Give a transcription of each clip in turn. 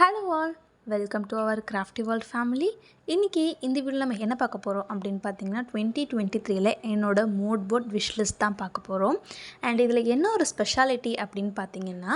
Hello all, welcome to our Crafty World family. இன்றைக்கி இந்த வீடியோவில் நம்ம என்ன பார்க்க போகிறோம் அப்படின்னு பார்த்தீங்கன்னா 2023ல் என்னோட மூட்போர்ட் விஷ்லிஸ்ட் தான் பார்க்க போகிறோம். அண்ட் இதில் என்ன ஒரு ஸ்பெஷாலிட்டி அப்படின்னு பார்த்தீங்கன்னா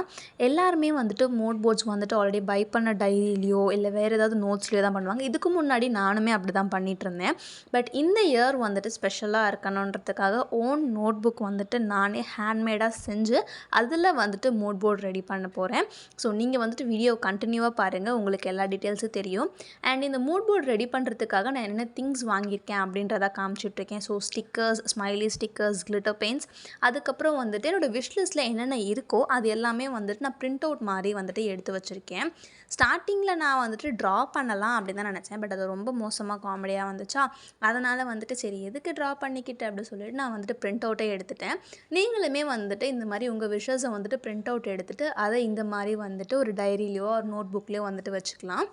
எல்லாருமே வந்துட்டு மூட்போர்ட்ஸ் வந்துட்டு ஆல்ரெடி பை பண்ண டைரியிலையோ இல்லை வேறு ஏதாவது நோட்ஸ்லையோ தான் பண்ணுவாங்க. இதுக்கு முன்னாடி நானுமே அப்படி தான் பண்ணிகிட்டு இருந்தேன். பட் இந்த இயர் வந்துட்டு ஸ்பெஷலாக இருக்கணுன்றதுக்காக ஓன் நோட் புக் வந்துட்டு நானே ஹேண்ட்மேடாக செஞ்சு அதில் வந்துட்டு மூட்போர்ட் ரெடி பண்ண போகிறேன். ஸோ நீங்கள் வந்துட்டு வீடியோ கண்டினியூவாக பாருங்கள், உங்களுக்கு எல்லா டீட்டெயில்ஸும் தெரியும். அண்ட் இந்த மூட்போர்ட் ரெடி பண்ணுறதுக்காக நான் என்னென்ன திங்ஸ் வாங்கியிருக்கேன் அப்படின்றத காமிச்சிட்ருக்கேன். So stickers, smiley stickers, glitter paints, அதுக்கப்புறம் வந்துட்டு என்னோடய விஷ்லிஸ்ட்டில் என்னென்ன இருக்கோ அது எல்லாமே வந்துட்டு நான் பிரிண்ட் அவுட் மாதிரி வந்துட்டு எடுத்து வச்சுருக்கேன். ஸ்டார்டிங்கில் நான் வந்துட்டு ட்ரா பண்ணலாம் அப்படின்னு தான் நினச்சேன். பட் அது ரொம்ப மோசமாக காமெடியாக வந்துச்சா, அதனால் வந்துட்டு சரி எதுக்கு ட்ரா பண்ணிக்கிட்டு அப்படின்னு சொல்லிட்டு நான் வந்துட்டு பிரிண்ட் அவுட்டே எடுத்துட்டேன். நீங்களுமே வந்துட்டு இந்த மாதிரி உங்கள் விஷஸை வந்துட்டு பிரிண்ட் அவுட் எடுத்துகிட்டு அதை இந்த மாதிரி வந்துட்டு ஒரு டைரியிலையோ ஒரு நோட் புக்லேயோ வந்துட்டு வச்சுக்கலாம்.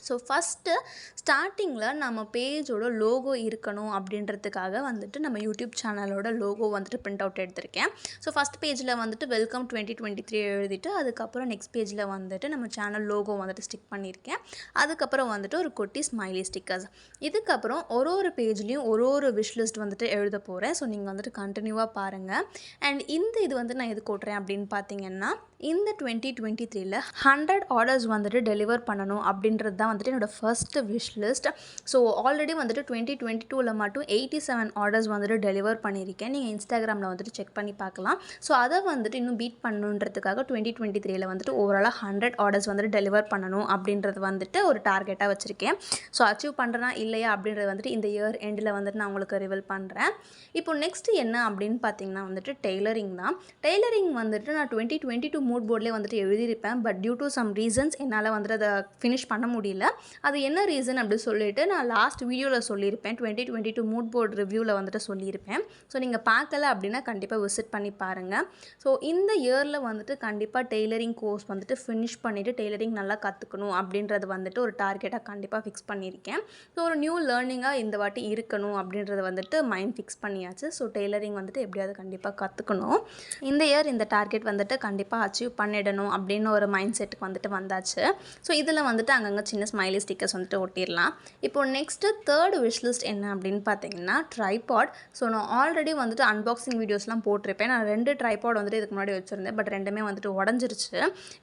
ஸோ ஃபஸ்ட்டு ஸ்டார்டிங்கில் நம்ம பேஜோட லோகோ இருக்கணும் அப்படின்றதுக்காக வந்துட்டு நம்ம யூடியூப் சேனலோட லோகோ வந்துட்டு பிரிண்ட் அவுட் எடுத்திருக்கேன். ஸோ ஃபஸ்ட் பேஜில் வந்துட்டு வெல்கம் 2023 எழுதிட்டு அதுக்கப்புறம் நெக்ஸ்ட் பேஜில் வந்துட்டு நம்ம சேனல் லோகோ வந்துட்டு ஸ்டிக் பண்ணியிருக்கேன். அதுக்கப்புறம் வந்துட்டு ஒரு குட்டி ஸ்மைலி ஸ்டிக்கர்ஸ். இதுக்கப்புறம் ஒரு பேஜ்லேயும் ஒரு விஷ்லிஸ்ட் வந்துட்டு எழுத போகிறேன். ஸோ நீங்கள் வந்துட்டு கண்டினியூவாக பாருங்கள். அண்ட் இது வந்து நான் எது போட்டுறேன் அப்படின்னு பார்த்தீங்கன்னா இந்த 2023ல் 100 ஆர்டர்ஸ் வந்துட்டு டெலிவர் பண்ணணும் அப்படின்றது தான் வந்துட்டு என்னோடய ஃபர்ஸ்ட் விஷ்லிஸ்ட். ஸோ ஆல்ரெடி வந்துட்டு 2022ல் மட்டும் 87 ஆர்டர்ஸ் வந்துட்டு டெலிவர் பண்ணியிருக்கேன். நீங்கள் இன்ஸ்டாகிராமில் வந்துட்டு செக் பண்ணி பார்க்கலாம். ஸோ அதை வந்துட்டு இன்னும் பீட் பண்ணணுன்றதுக்காக 2023ல் வந்துட்டு ஓவராலாக 100 ஆர்டர்ஸ் வந்துட்டு டெலிவர் பண்ணணும் அப்படின்றது வந்துட்டு ஒரு டார்கெட்டாக வச்சுருக்கேன். ஸோ அச்சீவ் பண்ணுறேன்னா இல்லையா அப்படின்றது வந்துட்டு இந்த இயர் எண்டில் வந்துட்டு நான் உங்களுக்கு ரிவீல் பண்ணுறேன். இப்போ நெக்ஸ்ட்டு என்ன அப்படின்னு பார்த்தீங்கன்னா வந்துட்டு டெய்லரிங் தான். டெய்லரிங் வந்துட்டு நான் 2022 மூட்போர்ட்லேயே வந்துட்டு எழுதியிருப்பேன். But due to some reasons என்னால் வந்துட்டு அதை ஃபினிஷ் பண்ண முடியல. அது என்ன ரீசன் அப்படி சொல்லிட்டு நான் லாஸ்ட் வீடியோவில் சொல்லியிருப்பேன். 2022 மூட்போர்ட் ரிவ்யூவில் வந்துட்டு சொல்லியிருப்பேன். ஸோ நீங்கள் பார்க்கல அப்படின்னா கண்டிப்பாக விசிட் பண்ணி பாருங்கள். ஸோ இந்த இயரில் வந்துட்டு கண்டிப்பாக டெய்லரிங் கோர்ஸ் வந்துட்டு ஃபினிஷ் பண்ணிவிட்டு டெய்லரிங் நல்லா கற்றுக்கணும் அப்படின்றது வந்துட்டு ஒரு டார்கெட்டாக கண்டிப்பாக ஃபிக்ஸ் பண்ணியிருக்கேன். ஸோ ஒரு நியூ லேர்னிங்காக இந்த வாட்டி இருக்கணும் அப்படின்றத வந்துட்டு மைண்ட் ஃபிக்ஸ் பண்ணியாச்சு. ஸோ டெய்லரிங் வந்துட்டு எப்படியாவது கண்டிப்பாக கற்றுக்கணும். இந்த இயர் இந்த டார்கெட் வந்துட்டு கண்டிப்பாக அச்சீவ் பண்ணிடணும் அப்படின்னு ஒரு மைண்ட் செட்டுக்கு வந்துட்டு வந்தாச்சு. ஸோ இதில் வந்துட்டு அங்கங்கே சின்ன ஸ்மைலி ஸ்டிக்கர்ஸ் வந்துட்டு ஒட்டிடலாம். இப்போது நெக்ஸ்ட்டு தேர்ட் விஷ்லிஸ்ட் என்ன அப்படின்னு பார்த்தீங்கன்னா ட்ரைபாட். ஸோ நான் ஆல்ரெடி வந்துட்டு அன்பாக்சிங் வீடியோஸ்லாம் போட்டிருப்பேன். நான் 2 ட்ரைபாட் வந்துட்டு இதுக்கு முன்னாடி வச்சுருந்தேன். பட் ரெண்டுமே வந்துட்டு உடஞ்சிருச்சு.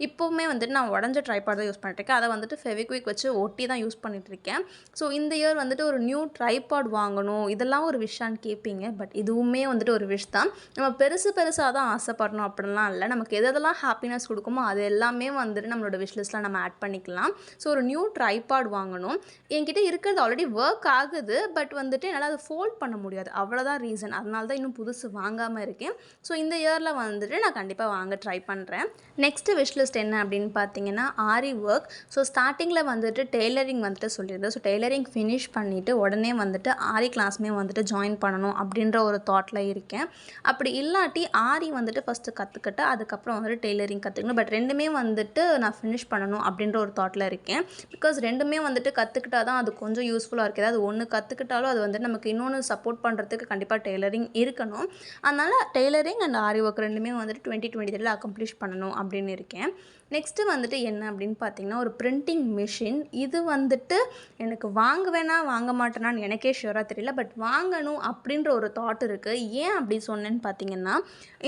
இப்போவுமே வந்துட்டு நான் உடஞ்ச ட்ரைபாட் தான் யூஸ் பண்ணிட்டுருக்கேன். அதை வந்துட்டு ஃபெவிக்விக் வச்சு ஒட்டி தான் யூஸ் பண்ணிட்டுருக்கேன். ஸோ இந்த இயர் வந்துட்டு ஒரு நியூ ட்ரைபாட் வாங்கணும், இதெல்லாம் ஒரு விஷான்னு கேட்பீங்க. பட் இதுவுமே வந்துட்டு ஒரு விஷ் தான். நம்ம பெருசாக தான் ஆசைப்படணும் அப்படின்லாம் இல்லை. நமக்கு எதெல்லாம் ஹாப்பினஸ் கொடுக்குமோ அது எல்லாமே வந்துட்டு நம்மளோட விஷ்லிஸ்ட்டில் நம்ம ஆட் பண்ணிக்கலாம். ஸோ ஒரு நியூ ட்ரைபாட் வாங்கணும். என்கிட்ட இருக்கிறது ஆல்ரெடி ஒர்க் ஆகுது. பட் வந்துட்டு என்னால் அதை ஃபோல்ட் பண்ண முடியாது, அவ்வளோதான் ரீசன். அதனால தான் இன்னும் புதுசு வாங்காமல் இருக்கேன். ஸோ இந்த இயரில் வந்துட்டு நான் கண்டிப்பாக வாங்க ட்ரை பண்ணுறேன். நெக்ஸ்ட்டு விஷ்லிஸ்ட் என்ன அப்படின்னு பார்த்தீங்கன்னா ஆரி ஒர்க். ஸோ ஸ்டார்டிங்கில் வந்துட்டு டெய்லரிங் வந்துட்டு சொல்லியிருந்தேன். ஸோ டெய்லரிங் ஃபினிஷ் பண்ணிவிட்டு உடனே வந்துட்டு ஆரி கிளாஸ்மே வந்துட்டு ஜாயின் பண்ணணும் அப்படின்ற ஒரு தாட்டில் இருக்கேன். அப்படி இல்லாட்டி ஆரி வந்துட்டு ஃபஸ்ட்டு கற்றுக்கிட்டு அதுக்கப்புறம் வந்துட்டு டெய்லரிங் கற்றுக்கணும். பட் ரெண்டுமே வந்துட்டு நான் ஃபினிஷ் பண்ணணும் அப்படின்ற ஒரு தாட்டில் இருக்கேன். பிகாஸ் ரெண்டுமே வந்துட்டு கற்றுக்கிட்டா தான் அது கொஞ்சம் யூஸ்ஃபுல்லாக இருக்குது. அது ஒன்று கற்றுக்கிட்டாலும் அது வந்துட்டு நமக்கு இன்னொன்று சப்போர்ட் பண்ணுறதுக்கு கண்டிப்பாக டெய்லரிங் இருக்கணும். அதனால் டெய்லரிங் அண்ட் ஆரி ஒர்க் ரெண்டுமே வந்துட்டு 2023ல் அக்கம்ப்ளிஷ் பண்ணணும் அப்படின்னு இருக்கேன். நெக்ஸ்ட்டு வந்துட்டு என்ன அப்படின்னு பார்த்தீங்கன்னா ஒரு பிரிண்டிங் மிஷின். இது வந்துட்டு எனக்கு வாங்குவேனா வாங்க மாட்டேனான்னு எனக்கே ஷூராக தெரியல. பட் வாங்கணும் அப்படின்ற ஒரு தாட் இருக்குது. ஏன் அப்படி சொன்னேன்னு பார்த்தீங்கன்னா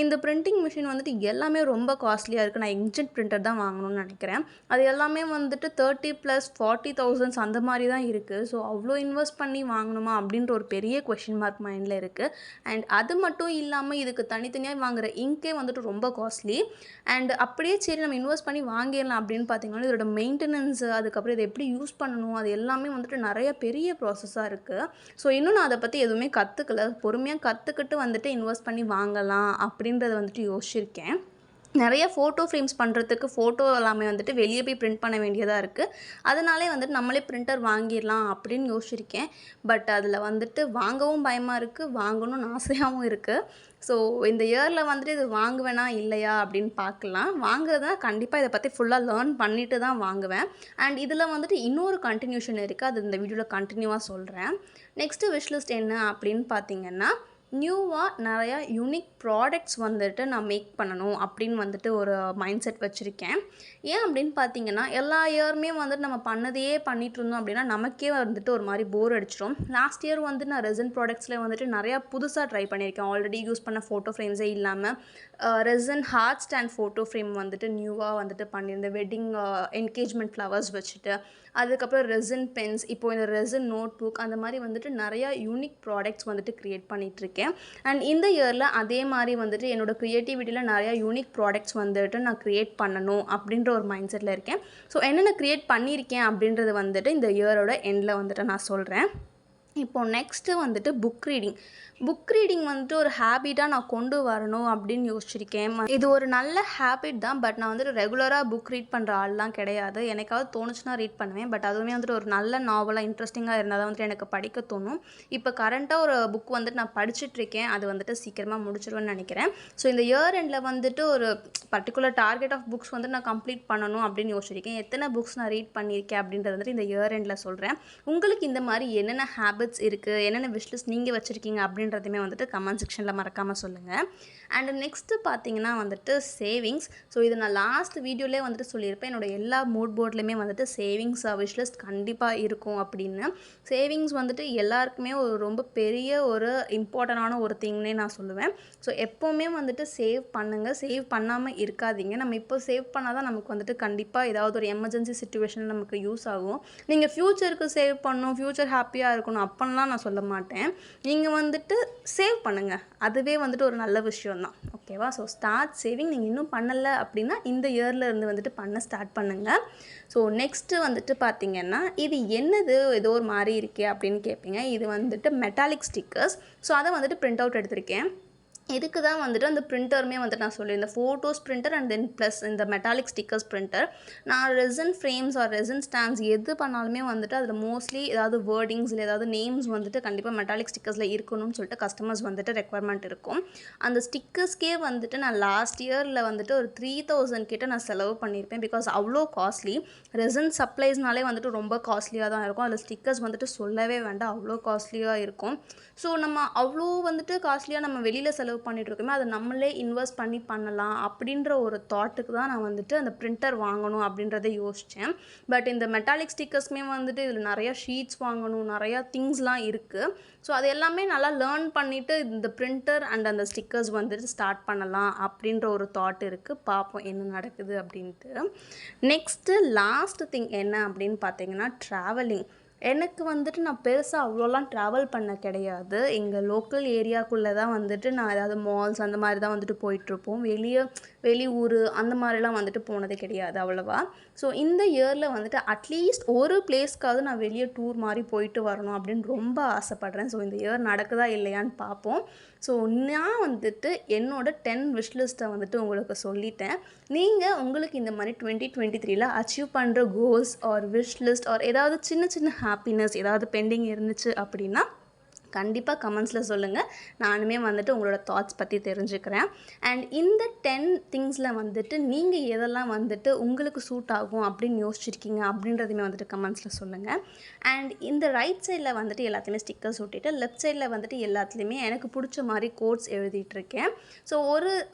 இந்த பிரிண்டிங் மிஷின் வந்துட்டு எல்லாமே ரொம்ப காஸ்ட்லியாக இருக்குது. நான் இன்க்ஜெட் பிரிண்டர் தான் வாங்கணும்னு நினைக்கிறேன். அது எல்லாமே வந்துட்டு 30+ 40,000 அந்த மாதிரி தான் இருக்குது. ஸோ அவ்வளோ இன்வெஸ்ட் பண்ணி வாங்கணுமா அப்படின்ற ஒரு பெரிய கொஷின் மார்க் மைண்டில் இருக்குது. அண்ட் அது மட்டும் இல்லாமல் இதுக்கு தனித்தனியாக வாங்குகிற இங்கே வந்துட்டு ரொம்ப காஸ்ட்லி. அண்ட் அப்படியே சரி நம்ம இன்வெஸ்ட் பண்ணி வாங்கிடலாம் அப்படின்னு பார்த்தீங்கன்னா இதோட மெயின்டெனன்ஸு, அதுக்கப்புறம் இதை எப்படி யூஸ் பண்ணணும், அது எல்லாமே வந்துட்டு நிறைய பெரிய ப்ராசஸாக இருக்குது. ஸோ இன்னும் நான் அதை பற்றி எதுவுமே கற்றுக்கல. பொறுமையாக கற்றுக்கிட்டு வந்துட்டு இன்வெஸ்ட் பண்ணி வாங்கலாம் அப்படின்றத வந்துட்டு யோசிச்சிருக்கேன். நிறைய ஃபோட்டோ ஃப்ரேம்ஸ் பண்ணுறதுக்கு ஃபோட்டோ எல்லாமே வந்துட்டு வெளியே போய் பிரிண்ட் பண்ண வேண்டியதாக இருக்குது. அதனாலே வந்துட்டு நம்மளே பிரிண்டர் வாங்கிடலாம் அப்படின்னு யோசிச்சிருக்கேன். பட் அதில் வந்துட்டு வாங்கவும் பயமாக இருக்குது, வாங்கணும்னு ஆசையாகவும் இருக்குது. ஸோ இந்த இயரில் வந்துட்டு இது வாங்குவேனா இல்லையா அப்படின்னு பார்க்கலாம். வாங்குறதுனா கண்டிப்பாக இதை பற்றி ஃபுல்லாக லேர்ன் பண்ணிட்டு தான் வாங்குவேன். அண்ட் இதில் வந்துட்டு இன்னொரு கண்டினியூஷன் இருக்குது. அது இந்த வீடியோவில் கண்டினியூவாக சொல்கிறேன். நெக்ஸ்ட்டு விஷ்லிஸ்ட் என்ன அப்படின்னு பார்த்தீங்கன்னா நியூவாக நிறையா யூனிக் ப்ராடக்ட்ஸ் வந்துட்டு நான் மேக் பண்ணணும் அப்படின்னு வந்துட்டு ஒரு மைண்ட் செட் வச்சுருக்கேன். ஏன் அப்படின்னு பார்த்தீங்கன்னா, எல்லா இயருமே வந்துட்டு நம்ம பண்ணதையே பண்ணிகிட்டு இருந்தோம் அப்படின்னா நமக்கே வந்துட்டு ஒரு மாதிரி போர் அடிச்சிடும். லாஸ்ட் இயர் வந்து நான் ரெசின் ப்ராடக்ட்ஸில் வந்துட்டு நிறையா புதுசாக ட்ரை பண்ணியிருக்கேன். ஆல்ரெடி யூஸ் பண்ண ஃபோட்டோ ஃப்ரேம்ஸே இல்லாமல் resin hard stand photo frame வந்துட்டு நியூவாக வந்துட்டு பண்ணியிருந்தேன். வெட்டிங் என்கேஜ்மெண்ட் ஃப்ளவர்ஸ் வச்சுட்டு, அதுக்கப்புறம் ரெசின் பென்ஸ், இப்போ இந்த ரெசின் நோட் புக், அந்த மாதிரி வந்துட்டு நிறையா யூனிக் ப்ராடக்ட்ஸ் வந்துட்டு க்ரியேட் பண்ணிகிட்ருக்கேன். அண்ட் இந்த இயரில் அதே மாதிரி வந்துட்டு என்னோடய க்ரியேட்டிவிட்டியில் நிறையா யூனிக் ப்ராடக்ட்ஸ் வந்துட்டு நான் க்ரியேட் பண்ணணும் அப்படின்ற ஒரு மைண்ட் செட்டில் இருக்கேன். ஸோ என்னென்ன க்ரியேட் பண்ணியிருக்கேன் அப்படின்றது வந்துட்டு இந்த இயரோட எண்டில் வந்துட்டு நான் சொல்கிறேன். இப்போது நெக்ஸ்ட்டு வந்துட்டு புக் ரீடிங் வந்துட்டு ஒரு ஹேபிட்டாக நான் கொண்டு வரணும் அப்படின்னு யோசிச்சிருக்கேன். இது ஒரு நல்ல ஹேபிட் தான். பட் நான் வந்துட்டு ரெகுலராக புக் ரீட் பண்ணுற ஆள்லாம் கிடையாது. எனக்காவது தோணுச்சுன்னா ரீட் பண்ணுவேன். பட் அதுவுமே வந்துட்டு ஒரு நல்ல நாவலாக இன்ட்ரெஸ்டிங்காக இருந்தால் தான் வந்துட்டு எனக்கு படிக்க தோணும். இப்போ கரண்ட்டாக ஒரு புக் வந்துட்டு நான் படிச்சுட்ருக்கேன். அது வந்துட்டு சீக்கிரமாக முடிச்சிடுவேன்னு நினைக்கிறேன். ஸோ இந்த இயர் எண்டில் வந்துட்டு ஒரு பர்டிகுலர் டார்கெட் ஆஃப் புக்ஸ் வந்துட்டு நான் கம்ப்ளீட் பண்ணணும் அப்படின்னு யோசிச்சிருக்கேன். எத்தனை புக்ஸ் நான் ரீட் பண்ணியிருக்கேன் அப்படின்றது வந்துட்டு இந்த இயர் எண்டில் சொல்கிறேன். உங்களுக்கு இந்த மாதிரி என்னென்ன ஹேபிட்ஸ் இருக்குது, என்னென்ன விஷ்லிஸ்ட் நீங்கள் வச்சுருக்கீங்க அப்படின்றதுமே வந்துட்டு கமெண்ட் செக்ஷனில் மறக்காமல் சொல்லுங்கள். அண்ட் நெக்ஸ்ட்டு பார்த்தீங்கன்னா வந்துட்டு சேவிங்ஸ். ஸோ இது நான் லாஸ்ட் வீடியோலேயே வந்துட்டு சொல்லியிருப்பேன். என்னோடய எல்லா மூட் போர்ட்லேயுமே வந்துட்டு சேவிங்ஸ் விஷ்லிஸ்ட் கண்டிப்பாக இருக்கும் அப்படின்னு. சேவிங்ஸ் வந்துட்டு எல்லாருக்குமே ஒரு ரொம்ப பெரிய ஒரு இம்பார்ட்டண்டான ஒரு திங்னே நான் சொல்லுவேன். ஸோ எப்போவுமே வந்துட்டு சேவ் பண்ணுங்கள், சேவ் பண்ணாமல் இருக்காதீங்க. நம்ம இப்போ சேவ் பண்ணால் தான் நமக்கு வந்துட்டு கண்டிப்பாக ஏதாவது ஒரு எமர்ஜென்சி சுச்சுவேஷனில் நமக்கு யூஸ் ஆகும். நீங்கள் ஃப்யூச்சருக்கு சேவ் பண்ணணும், ஃப்யூச்சர் ஹாப்பியாக இருக்கணும் அப்போல்லாம் நான் சொல்ல மாட்டேன். நீங்கள் வந்துட்டு சேவ் பண்ணுங்கள், அதுவே வந்துட்டு ஒரு நல்ல விஷயம் தான். ஓகேவா? So start saving. நீங்கள் இன்னும் பண்ணலை அப்படின்னா இந்த இயரில் இருந்து வந்துட்டு பண்ண ஸ்டார்ட் பண்ணுங்கள். ஸோ நெக்ஸ்ட்டு வந்துட்டு பார்த்திங்கன்னா, இது என்னது ஏதோ ஒரு மாதிரி இருக்கே அப்படின்னு கேட்பீங்க. இது வந்துட்டு மெட்டாலிக் ஸ்டிக்கர்ஸ். ஸோ அதை வந்துட்டு பிரிண்ட் அவுட் எடுத்திருக்கேன். இதுக்கு தான் வந்துட்டு அந்த பிரிண்டருமே வந்துட்டு நான் சொல்லியிருந்தேன். Photos printer and then plus இந்த மெட்டாலிக் ஸ்டிக்கர்ஸ் பிரிண்டர். நான் resin frames or resin stands எது பண்ணாலுமே வந்துட்டு அதில் மோஸ்ட்லி ஏதாவது வேர்டிங்ஸ் இல்லை ஏதாவது நேம்ஸ் வந்துட்டு கண்டிப்பாக மெட்டாலிக் ஸ்டிக்கர்ஸில் இருக்கணும்னு சொல்லிட்டு கஸ்டமர்ஸ் வந்துட்டு ரெக்குவயர்மெண்ட் இருக்கும். அந்த ஸ்டிக்கர்ஸ்க்கே வந்துட்டு நான் லாஸ்ட் இயரில் வந்துட்டு ஒரு 3000 கிட்ட நான் செலவு பண்ணியிருப்பேன். பிகாஸ் அவ்வளோ காஸ்ட்லி. ரெசின் சப்ளைஸ்னாலே வந்துட்டு ரொம்ப காஸ்ட்லியாக தான் இருக்கும். அதில் ஸ்டிக்கர்ஸ் வந்துட்டு சொல்லவே வேண்டாம், அவ்வளோ காஸ்ட்லியாக இருக்கும். ஸோ நம்ம அவ்வளோ வந்துட்டு காஸ்ட்லியாக நம்ம வெளியில் செலவு பண்ணிகிட்ருக்கோமே, அதை நம்மளே இன்வெஸ்ட் பண்ணி பண்ணலாம் அப்படின்ற ஒரு தாட்டுக்கு தான் நான் வந்துட்டு அந்த பிரிண்டர் வாங்கணும் அப்படின்றத யோசித்தேன். பட் இந்த மெட்டாலிக் ஸ்டிக்கர்ஸ்மே வந்துட்டு இதில் நிறையா ஷீட்ஸ் வாங்கணும், நிறையா திங்ஸ்லாம் இருக்குது. ஸோ அது எல்லாமே நல்லா லேர்ன் பண்ணிவிட்டு இந்த பிரிண்டர் அண்ட் அந்த ஸ்டிக்கர்ஸ் வந்துட்டு ஸ்டார்ட் பண்ணலாம் அப்படின்ற ஒரு தாட் இருக்குது. பார்ப்போம் என்ன நடக்குது அப்படின்ட்டு. நெக்ஸ்ட்டு லாஸ்ட் திங் என்ன அப்படின்னு பார்த்தீங்கன்னா, ட்ராவலிங். எனக்கு வந்துட்டு நான் பெருசாக அவ்வளோலாம் ட்ராவல் பண்ண கிடையாது. எங்கள் லோக்கல் ஏரியாக்குள்ளே தான் வந்துட்டு நான் ஏதாவது மால்ஸ் அந்த மாதிரி தான் வந்துட்டு போயிட்டுருப்போம். வெளியூர் அந்த மாதிரிலாம் வந்துட்டு போனது கிடையாது அவ்வளோவா. ஸோ இந்த இயரில் வந்துட்டு அட்லீஸ்ட் ஒரு பிளேஸ்க்காவது நான் வெளியே டூர் மாதிரி போயிட்டு வரணும் அப்படின்னு ரொம்ப ஆசைப்பட்றேன். ஸோ இந்த இயர் நடக்குதா இல்லையான்னு பார்ப்போம். ஸோ நான் வந்துட்டு என்னோட 10 விஷ்லிஸ்ட்டை வந்துட்டு உங்களுக்கு சொல்லிட்டேன். நீங்கள் உங்களுக்கு இந்த மாதிரி 2023ல் அச்சீவ் பண்ணுற கோல்ஸ் ஆர் விஷ்லிஸ்ட் ஆர் ஏதாவது சின்ன சின்ன ஹாப்பினஸ் ஏதாவது பெண்டிங் இருந்துச்சு அப்படின்னா கண்டிப்பாக கமெண்ட்ஸில் சொல்லுங்கள். நானுமே வந்துட்டு உங்களோட தாட்ஸ் பற்றி தெரிஞ்சுக்கிறேன். அண்ட் இந்த 10 திங்ஸில் வந்துட்டு நீங்கள் எதெல்லாம் வந்துட்டு உங்களுக்கு சூட் ஆகும் அப்படின்னு யோசிச்சிருக்கீங்க அப்படின்றதுமே வந்துட்டு கமெண்ட்ஸில் சொல்லுங்கள். அண்ட் இந்த ரைட் சைடில் வந்துட்டு எல்லாத்தையுமே ஸ்டிக்கர்ஸ் ஒட்டிட்டு லெஃப்ட் சைடில் வந்துட்டு எல்லாத்துலேயுமே எனக்கு பிடிச்ச மாதிரி கோட்ஸ் எழுதிட்டுருக்கேன். ஸோ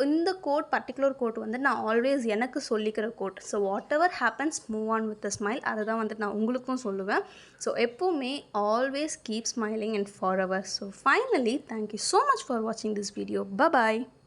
இந்த பர்டிகுலர் கோட் வந்து நான் ஆல்வேஸ் எனக்கு சொல்லிக்கிற quote. So whatever happens move on with a smile. அதை தான் வந்துட்டு நான் உங்களுக்கும் சொல்லுவேன். ஸோ எப்போவுமே always keep smiling and for. So finally, thank you so much for watching this video. Bye bye.